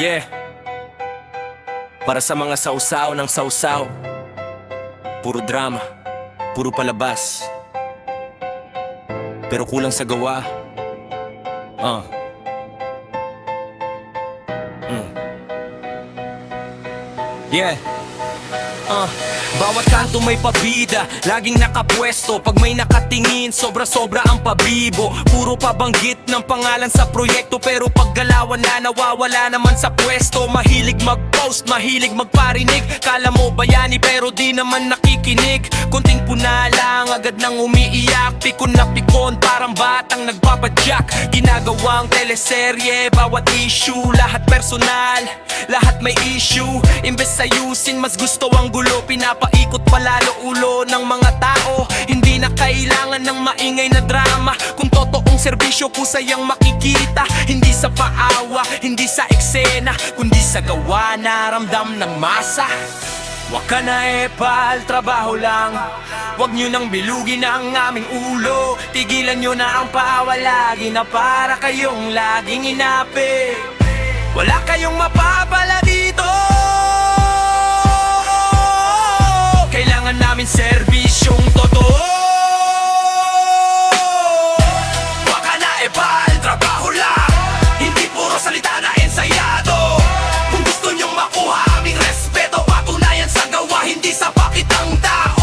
Yeah. Para sa mga sausaw ng sausaw, puro drama, puro palabas, pero kulang sa gawa. Yeah. Bawat kanto may pabida, laging nakapwesto. Pag may nakatingin, sobra-sobra ang pabibo. Puro pabanggit ng pangalan sa proyekto, pero pag galawan na, nawawala naman sa pwesto. Mahilig mag-post, mahilig magparinig. Kala mo bayani pero di naman nakikinig. Kunting puna lang, agad nang umiiyak. Pikon na pikon, parang batang nagpapadyak. Ginagawang teleserye, bawat issue, lahat personal, lahat may issue. Imbes ayusin, mas gusto ang gulo. Pinapaikot palalo ulo ng mga tao. Hindi na kailangan ng maingay na drama. Kung totoong serbisyo, kusayang makikita. Hindi sa paawa, hindi sa eksena, kundi sa gawa na ramdam ng masa. Wag ka na epal, trabaho lang. Wag nyo nang bilugin ang aming ulo. Tigilan nyo na ang paawa lagi, na para kayong laging inapi. Wala kayong mapapala dito. Kailangan namin serbisyong totoo. Wag ka na epal, trabaho lang. Hindi puro salita na ensayado. Kung gusto nyong makuha aming respeto, patunayan sa gawa, hindi sa pakitang tao.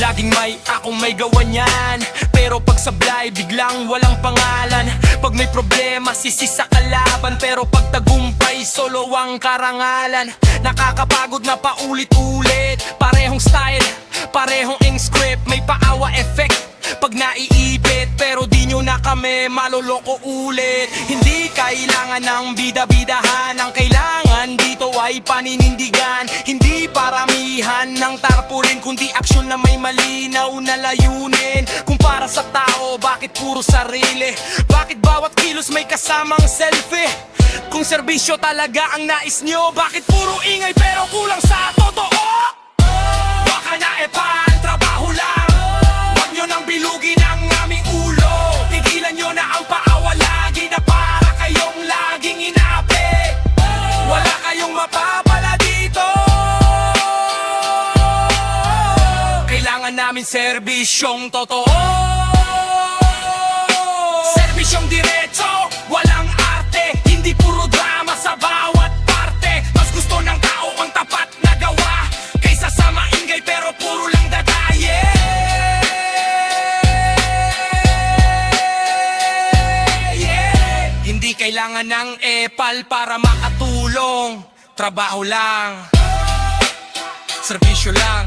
Laging may akong may gawa niyan, pero pag sablay, biglang walang pangalan. Pag may problema, sisi sa kalaban, pero pag tagumpay, solo ang karangalan. Nakakapagod na paulit-ulit, parehong style, parehong ink script. May paawa effect pag naiipit, pero di nyo na kami maloloko ulit. Hindi kailangan ng bida-bidahan, ang kailangan dito ay paninindigan. Hindi paramihan ng tarpulin, kundi aksyon na may malinaw na layunin. Kung para sa tao, bakit puro sarili? Bakit bawat kilos may kasamang selfie? Kung serbisyo talaga ang nais nyo, bakit puro ingay pero kulang sa totoo? Wag ka na epal, trabaho lang. Wag nyo nang bilugin ang aming ulo. Tigilan nyo na ang paawa lagi, na para kayong laging inapi. Wala kayong mapapala dito. Kailangan namin serbisyong totoo. Serbisyong diretso, walang arte. Hindi puro drama sa bawat parte. Mas gusto ng tao ang tapat na gawa, kaysa sa maingay pero puro lang detaye. Hindi kailangan ng epal para makatulong. Trabaho lang, serbisyo lang.